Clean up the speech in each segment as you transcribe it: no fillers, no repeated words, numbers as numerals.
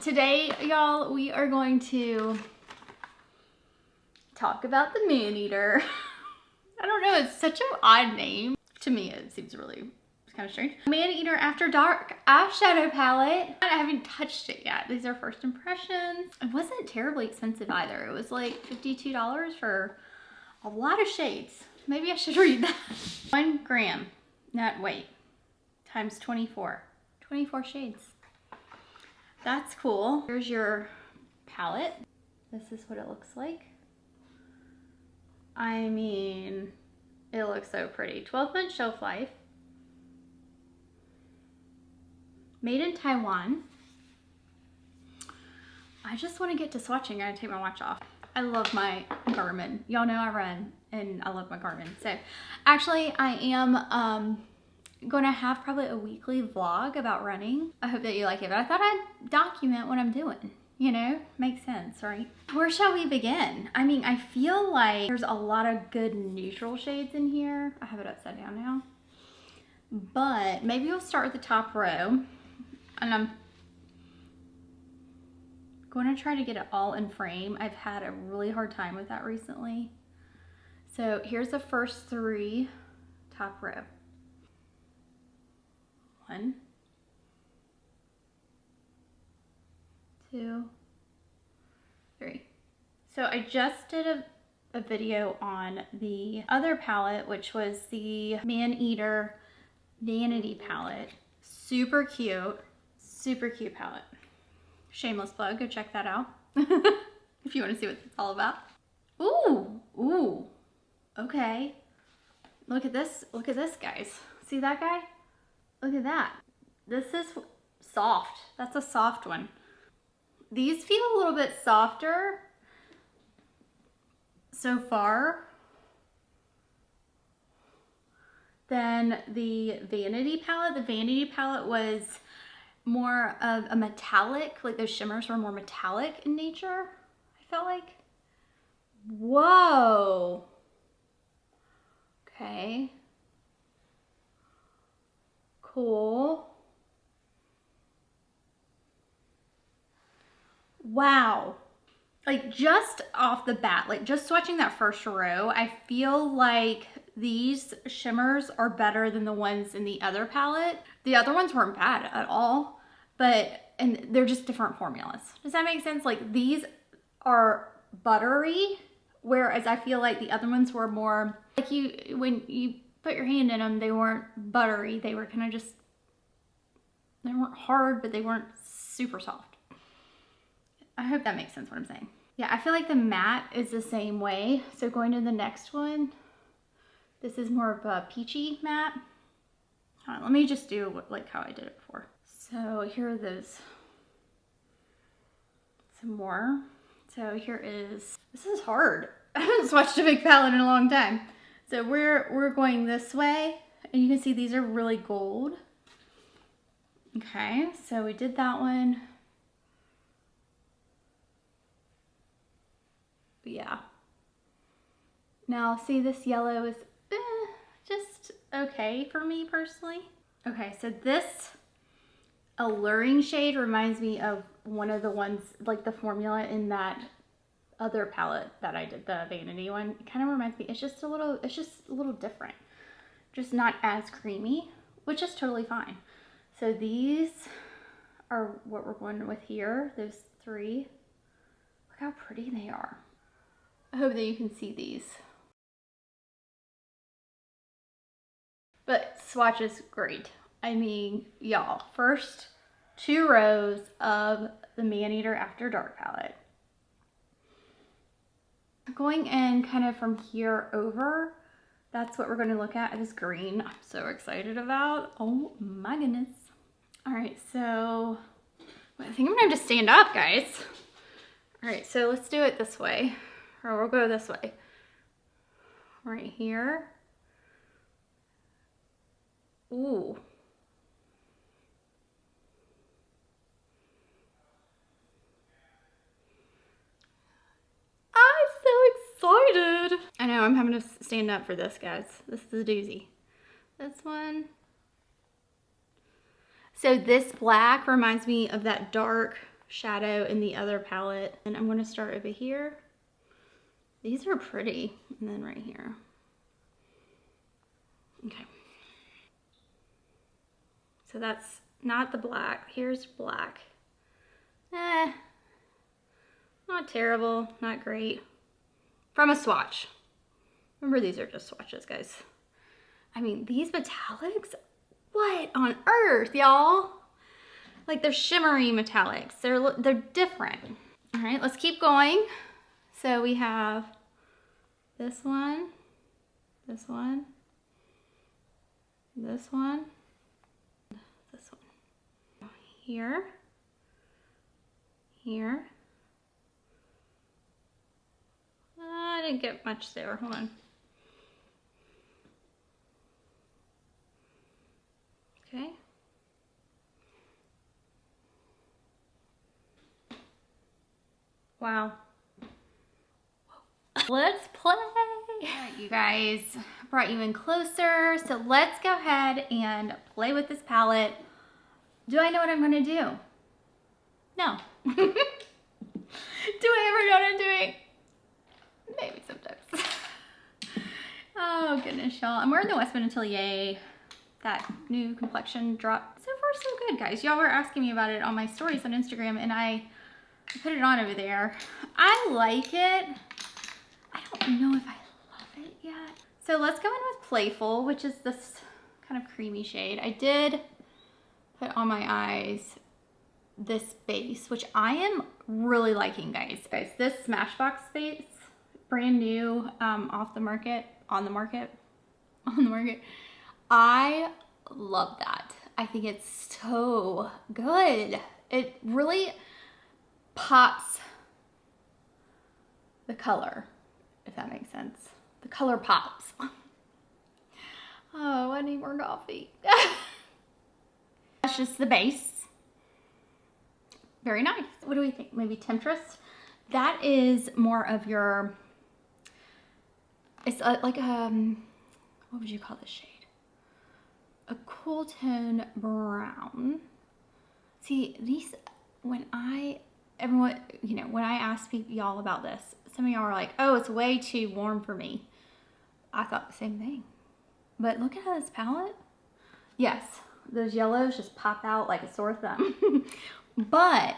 Today, y'all, we are going to talk about the Maneater. I don't know, it's such an odd name. To me, it seems really kind of strange. Maneater After Dark eyeshadow palette. I haven't touched it yet. These are first impressions. It wasn't terribly expensive either. It was like $52 for a lot of shades. Maybe I should read that. 1 gram net weight times 24. 24 shades. That's cool. Here's your palette. This is what it looks like. I mean, it looks so pretty. 12-month shelf life. Made in Taiwan. I just want to get to swatching. I gotta take my watch off. I love my Garmin. Y'all know I run and I love my Garmin. So actually I am gonna have probably a weekly vlog about running. I hope that you like it, but I thought I'd document what I'm doing. You know, makes sense, right? Where shall we begin? I mean, I feel like there's a lot of good neutral shades in here. I have it upside down now. But maybe we'll start with the top row. And I'm going to try to get it all in frame. I've had a really hard time with that recently. So here's the first 3 top row. 1, 2, 3. So I just did a video on the other palette, which was the Maneater Vanity palette. Super cute palette. Shameless plug, go check that out if you want to see what it's all about. Ooh, okay. Look at this, guys. See that guy? Look at that. This is soft. That's a soft one. These feel a little bit softer so far than the Vanity palette. The Vanity palette was more of a metallic, like those shimmers were more metallic in nature, I felt like. Whoa. Okay. Cool. Wow. Like just off the bat, like just swatching that first row, I feel like these shimmers are better than the ones in the other palette. The other ones weren't bad at all, and they're just different formulas. Does that make sense? Like these are buttery, whereas I feel like the other ones were more like when you put your hand in them, they weren't buttery. They were kind of just, they weren't hard, but they weren't super soft. I hope that makes sense what I'm saying. Yeah, I feel like the matte is the same way. So going to the next one, this is more of a peachy matte. Let me just do like how I did it before. So here are those. Some more. So here is, this is hard. I haven't swatched a big palette in a long time. So we're going this way, and you can see these are really gold. Okay, so we did that one. But yeah. Now see, this yellow is just okay for me personally. Okay, so this alluring shade reminds me of one of the ones, like the formula in that other palette that I did, the Vanity one. It kind of reminds me, it's just a little different. Just not as creamy, which is totally fine. So these are what we're going with here, those 3. Look how pretty they are. I hope that you can see these. But swatch is great. I mean, y'all, first 2 rows of the Maneater After Dark palette. Going in kind of from here over, that's what we're going to look at. This green, I'm so excited about. Oh my goodness. All right, so I think I'm gonna have to stand up, guys. All right, so let's do it this way, or we'll go this way. Right here. Ooh. Excited. I know, I'm having to stand up for this, guys. This is a doozy. This one. So this black reminds me of that dark shadow in the other palette. And I'm gonna start over here. These are pretty. And then right here. Okay. So that's not the black. Here's black. Not terrible, not great. From a swatch. Remember, these are just swatches, guys. I mean, these metallics, what on earth, y'all? Like, they're shimmery metallics. They're different. All right, let's keep going. So we have this one, this one, this one, this one. Here, here. I didn't get much there, hold on. Okay. Wow. Let's play. All right, you guys, brought you in closer. So let's go ahead and play with this palette. Do I know what I'm gonna do? No. Do I ever know what I'm doing? Maybe sometimes. Oh goodness, y'all. I'm wearing the Westman Atelier, that new complexion drop. So far so good, guys. Y'all were asking me about it on my stories on Instagram, and I put it on over there. I like it. I don't know if I love it yet. So let's go in with Playful, which is this kind of creamy shade. I did put on my eyes this base, which I am really liking, guys. This Smashbox base, brand new, off the market, on the market. I love that. I think it's so good. It really pops the color, if that makes sense. The color pops. Oh, I need more coffee. That's just the base. Very nice. What do we think? Maybe Temptress? That is more of your, it's like what would you call this shade? A cool tone brown. See, these, when I ask y'all about this, some of y'all are like, oh, it's way too warm for me. I thought the same thing. But look at this palette. Yes, those yellows just pop out like a sore thumb. But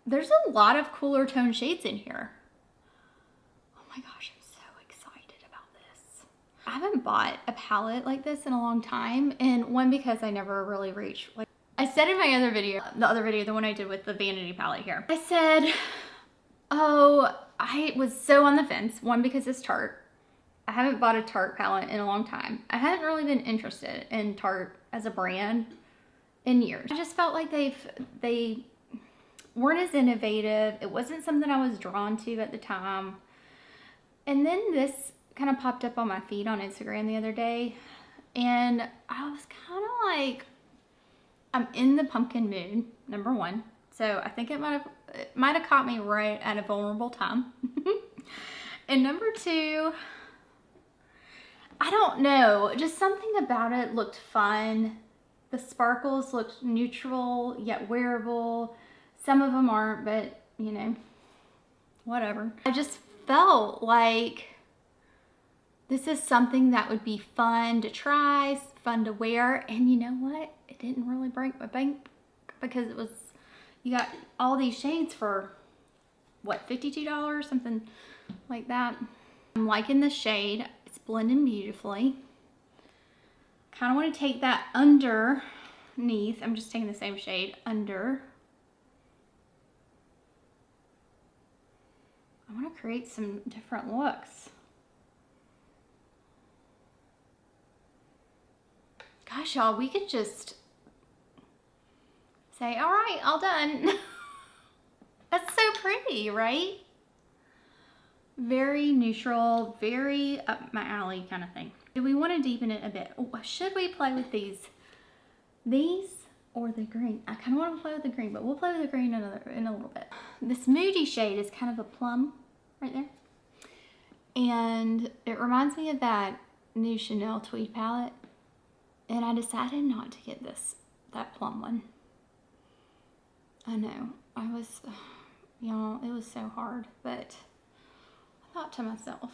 there's a lot of cooler tone shades in here. Oh my gosh, I'm so excited about this. I haven't bought a palette like this in a long time, and one, because I never really reached, like I said in my other video, the one I did with the Vanity palette here, I said, oh, I was so on the fence. One, because it's Tarte. I haven't bought a Tarte palette in a long time. I hadn't really been interested in Tarte as a brand in years. I just felt like they weren't as innovative. It wasn't something I was drawn to at the time. And then this kind of popped up on my feed on Instagram the other day, and I was kind of like, I'm in the pumpkin mood, number one. So I think it might have caught me right at a vulnerable time. And number two, I don't know, just something about it looked fun. The sparkles looked neutral yet wearable. Some of them aren't, but you know, whatever. I just felt like this is something that would be fun to try, fun to wear. And you know what? It didn't really break my bank, because it was, you got all these shades for what, $52, something like that. I'm liking the shade. It's blending beautifully. Kind of want to take that underneath. I'm just taking the same shade under. I want to create some different looks. Gosh, y'all, we could just say, all right, all done. That's so pretty, right? Very neutral, very up my alley kind of thing. Do we want to deepen it a bit? Oh, should we play with these? These or the green? I kind of want to play with the green, but we'll play with the green in a little bit. This Moody shade is kind of a plum right there. And it reminds me of that new Chanel Tweed palette. And I decided not to get that plum one. I know, y'all, it was so hard, but I thought to myself,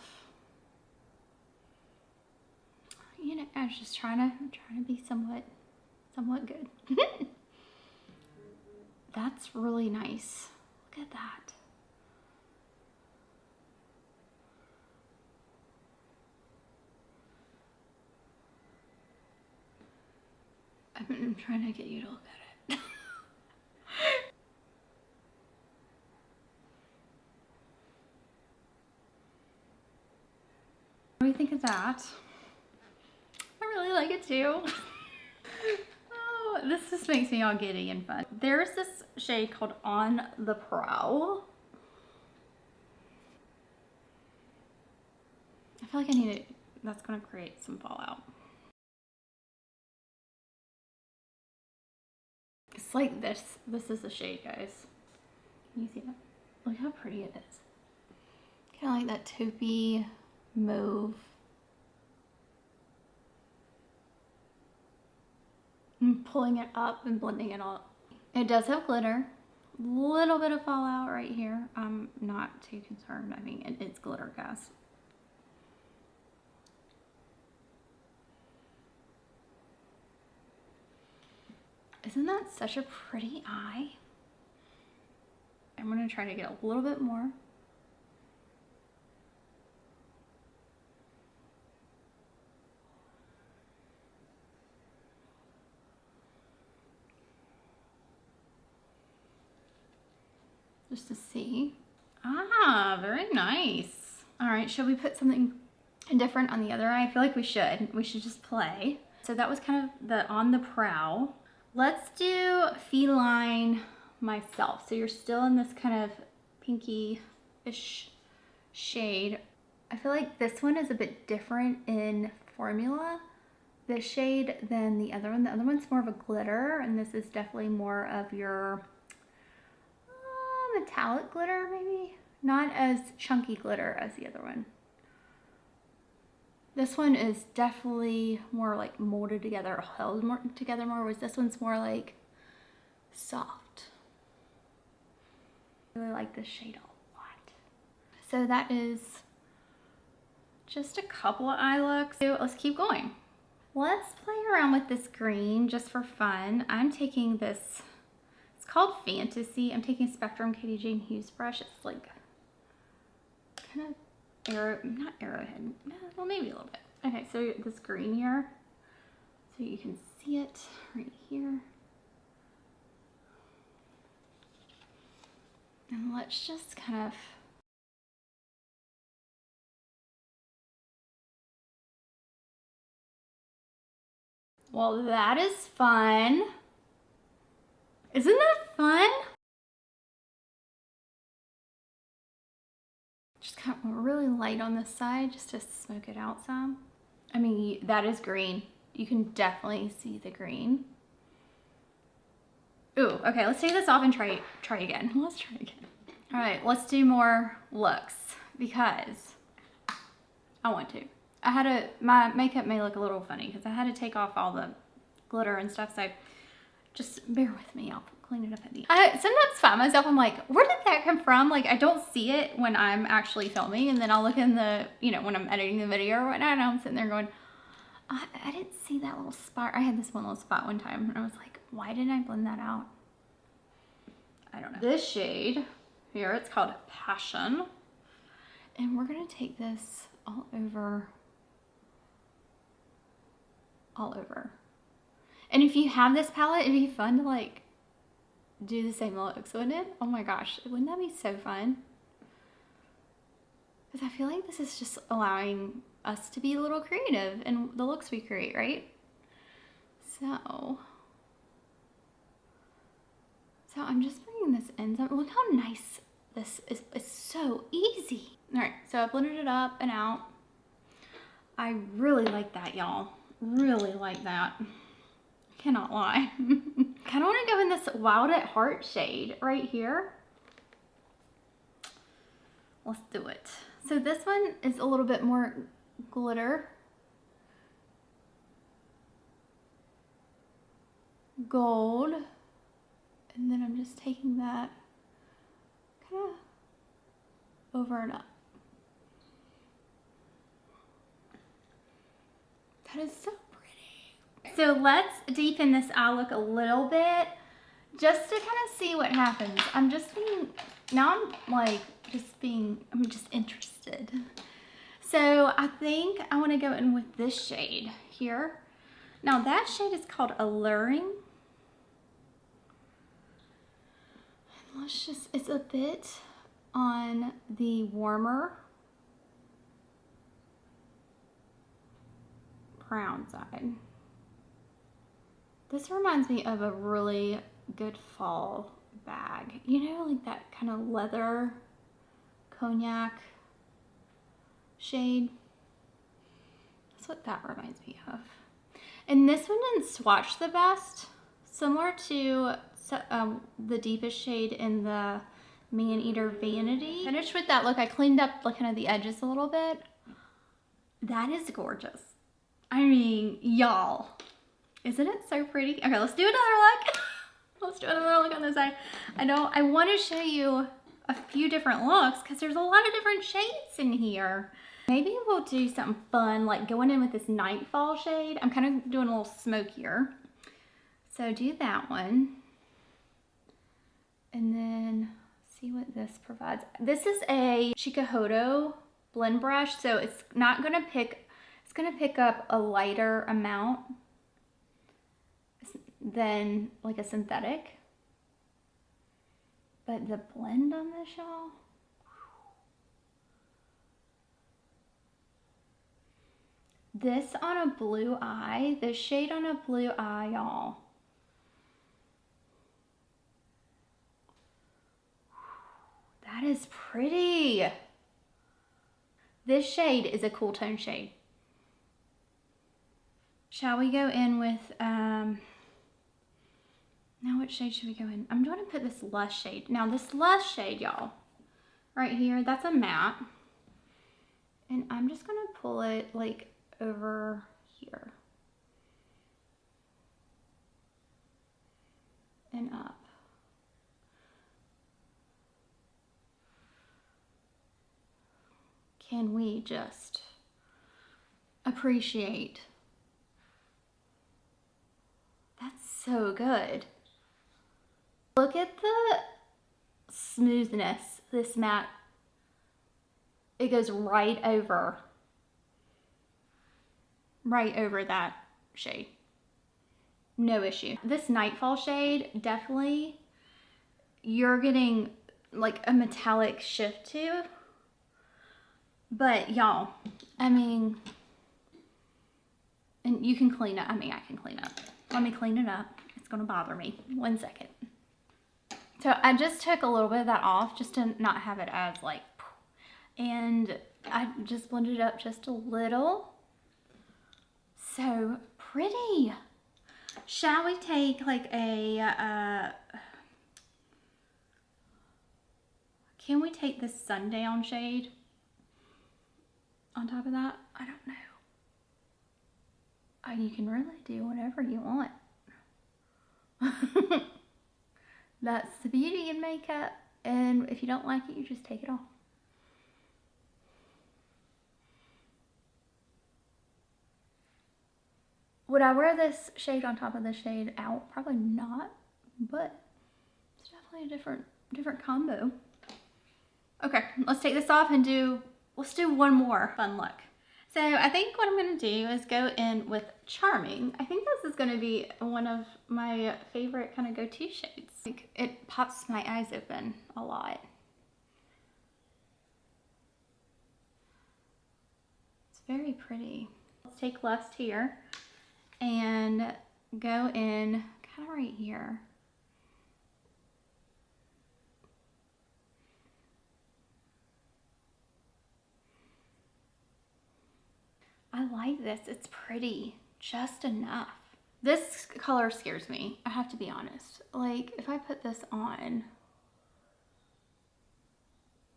you know, I was just trying to be somewhat good. That's really nice. Look at that. I'm trying to get you to look at it. What do you think of that? I really like it too. Oh, this just makes me all giddy and fun. There's this shade called On the Prowl. I feel like I need it. That's gonna create some fallout. It's like this. This is the shade, guys. Can you see that? Look how pretty it is. Kind of like that taupey mauve. I'm pulling it up and blending it all. It does have glitter. Little bit of fallout right here. I'm not too concerned. I mean, it's glitter, guys. Isn't that such a pretty eye? I'm gonna try to get a little bit more. Just to see. Ah, very nice. All right, should we put something different on the other eye? I feel like we should. We should just play. So that was kind of the On the Prowl. Let's do Feline Myself. So you're still in this kind of pinky-ish shade. I feel like this one is a bit different in formula, this shade, than the other one. The other one's more of a glitter, and this is definitely more of your metallic glitter, maybe. Not as chunky glitter as the other one. This one is definitely more like molded together, or held more together more, whereas this one's more like soft. I really like this shade a lot. So that is just a couple of eye looks. So let's keep going. Let's play around with this green just for fun. I'm taking this, it's called Fantasy. I'm taking Spectrum Katie Jane Hughes brush. It's like kind of not arrowhead, well, maybe a little bit. Okay, so this green here, so you can see it right here. And let's just kind of well, that is fun. Isn't that fun? Just kind of really light on this side just to smoke it out some. I mean, that is green. You can definitely see the green. Ooh, okay, let's take this off and try again. Let's try again. All right, let's do more looks because I want to. My makeup may look a little funny because I had to take off all the glitter and stuff, so just bear with me. I'll clean it up at the end. I sometimes find myself, I'm like, where did that come from? Like, I don't see it when I'm actually filming, and then I'll look in the, you know, when I'm editing the video or whatnot, and I'm sitting there going, I didn't see that little spot. I had this one little spot one time, and I was like, why didn't I blend that out? I don't know. This shade here, it's called Passion, and we're gonna take this all over. And if you have this palette, it'd be fun to like do the same looks, wouldn't it? Oh my gosh, wouldn't that be so fun? Because I feel like this is just allowing us to be a little creative in the looks we create, right? So I'm just bringing this in. So look how nice this is. It's so easy. All right, so I blended it up and out. I really like that, y'all. Really like that. Cannot lie. Kind of want to go in this Wild at Heart shade right here. Let's do it. So this one is a little bit more glitter. Gold. And then I'm just taking that kind of over and up. That is so pretty. So let's deepen this eye look a little bit just to kind of see what happens. I'm just being, now I'm like I'm just interested. So I think I want to go in with this shade here. Now that shade is called Alluring. And let's just, it's a bit on the warmer brown side. This reminds me of a really good fall bag. You know, like that kind of leather cognac shade. That's what that reminds me of. And this one didn't swatch the best. Similar to the deepest shade in the Maneater Vanity. Finished with that look. I cleaned up like kind of the edges a little bit. That is gorgeous. I mean, y'all, isn't it so pretty? Okay, let's do another look. Let's do another look on this side. I want to show you a few different looks because there's a lot of different shades in here. Maybe we'll do something fun, like going in with this Nightfall shade. I'm kind of doing a little smokier. So do that one. And then see what this provides. This is a Chikuhodo blend brush, so it's not gonna pick, it's gonna pick up a lighter amount than like a synthetic. But the blend on this, y'all. This on a blue eye, this shade on a blue eye, y'all. That is pretty. This shade is a cool tone shade. Shall we go in with, now what shade should we go in? I'm going to put this Lush shade. Now this Lush shade, y'all, right here, that's a matte. And I'm just going to pull it like over here. And up. Can we just appreciate? That's so good. Look at the smoothness, this matte. It goes right over that shade. No issue. This Nightfall shade, definitely, you're getting like a metallic shift to. But y'all, I mean, and you can clean up. I mean, I can clean up. Let me clean it up. It's gonna bother me. 1 second. So I just took a little bit of that off just to not have it as like, and I just blended it up just a little. So pretty. Shall we take like a, can we take this Sundown shade on top of that? I don't know. You can really do whatever you want. That's the beauty in makeup. And if you don't like it, you just take it off. Would I wear this shade on top of this shade out? Probably not, but it's definitely a different combo. Okay, let's take this off and let's do one more fun look. So I think what I'm gonna do is go in with Charming. I think this is gonna be one of my favorite kind of go-to shades. Like, it pops my eyes open a lot. It's very pretty. Let's take Lust here and go in kind of right here. I like this. It's pretty, just enough. This color scares me, I have to be honest. Like, if I put this on,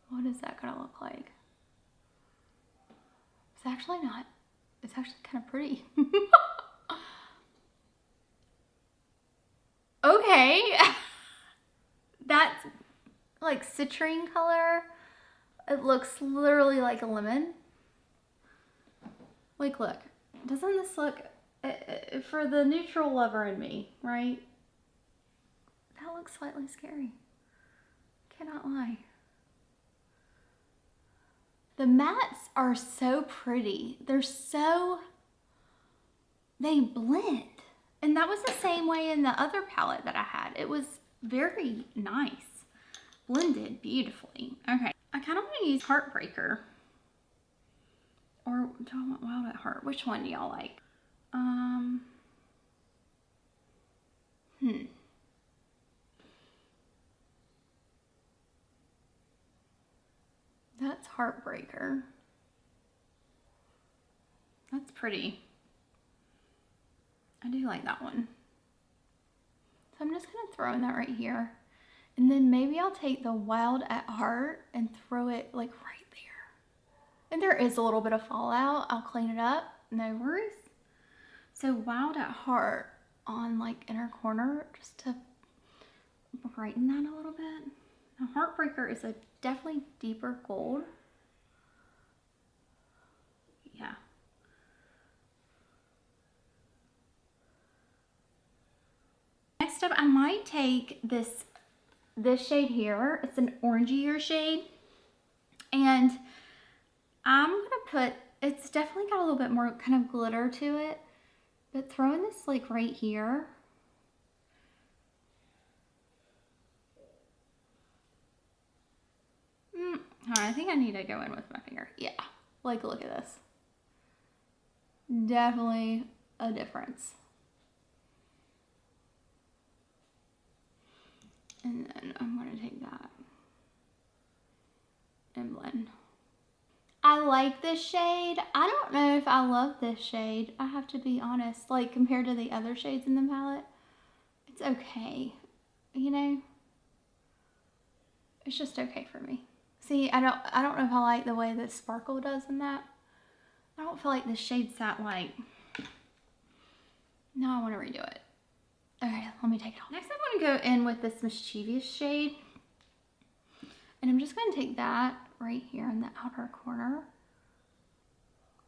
what is that gonna look like? It's actually not, it's actually kind of pretty. Okay. like citrine color. It looks literally like a lemon. Like, look, doesn't this look, for the neutral lover in me, right? That looks slightly scary. Cannot lie. The mattes are so pretty. They blend. And that was the same way in the other palette that I had. It was very nice. Blended beautifully. Okay, I kind of want to use Heartbreaker. Or do I want Wild at Heart? Which one do y'all like? That's Heartbreaker. That's pretty. I do like that one. So I'm just gonna throw in that right here. And then maybe I'll take the Wild at Heart and throw it like right there. And there is a little bit of fallout. I'll clean it up, no worries. So Wild at Heart on like inner corner, just to brighten that a little bit. Now Heartbreaker is a definitely deeper gold. Yeah. Next up, I might take this shade here. It's an orangier shade. And I'm gonna put, it's definitely got a little bit more kind of glitter to it, but throwing this like right here. I think I need to go in with my finger. Yeah, like look at this. Definitely a difference. And then I'm gonna take that and blend. I like this shade. I don't know if I love this shade. I have to be honest, like compared to the other shades in the palette, it's okay. You know, it's just okay for me. See, I don't know if I like the way the sparkle does in that. I don't feel like this shade's that light. Now I want to redo it. Okay, let me take it off. Next I'm going to go in with this mischievous shade. And I'm just going to take that right here in the outer corner.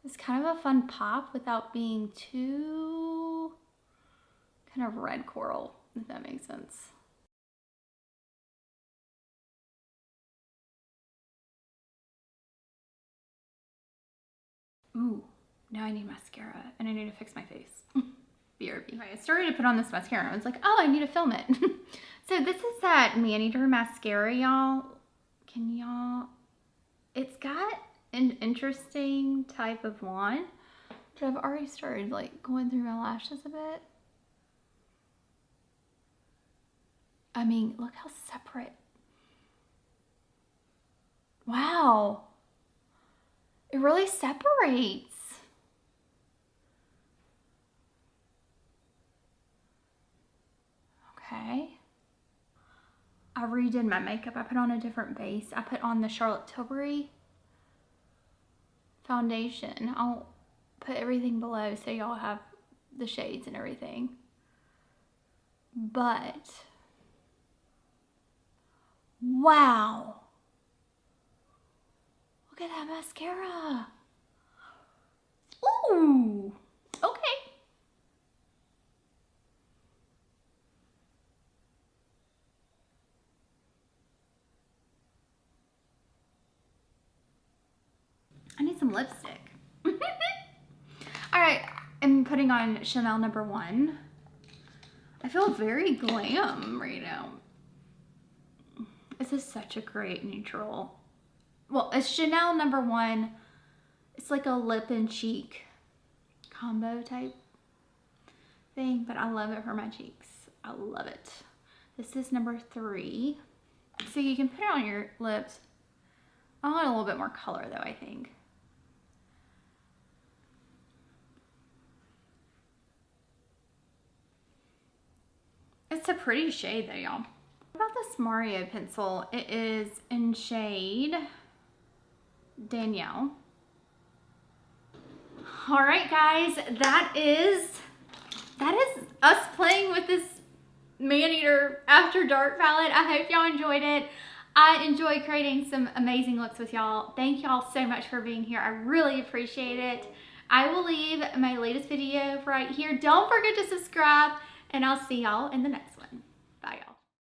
It's kind of a fun pop without being too kind of red coral, if that makes sense. Ooh, now I need mascara and I need to fix my face. BRB. Okay, I started to put on this mascara. I was like, oh, I need to film it. So this is that Maneater mascara, y'all. Can y'all, it's got an interesting type of wand, but I've already started like going through my lashes a bit. I mean, look how separate. Wow. It really separates. Okay. I redid my makeup. I put on a different base. I put on the Charlotte Tilbury foundation. I'll put everything below so y'all have the shades and everything. But, wow. Look at that mascara. Ooh, okay. I need some lipstick. All right, I'm putting on Chanel #1. I feel very glam right now. This is such a great neutral. Well, it's Chanel #1. It's like a lip and cheek combo type thing, but I love it for my cheeks. I love it. This is #3. So you can put it on your lips. I want a little bit more color though, I think. It's a pretty shade though, y'all. What about this Mario pencil? It is in shade Danielle. All right, guys, that is us playing with this Maneater After Dark palette. I hope y'all enjoyed it. I enjoy creating some amazing looks with y'all. Thank y'all so much for being here. I really appreciate it. I will leave my latest video right here. Don't forget to subscribe, and I'll see y'all in the next one.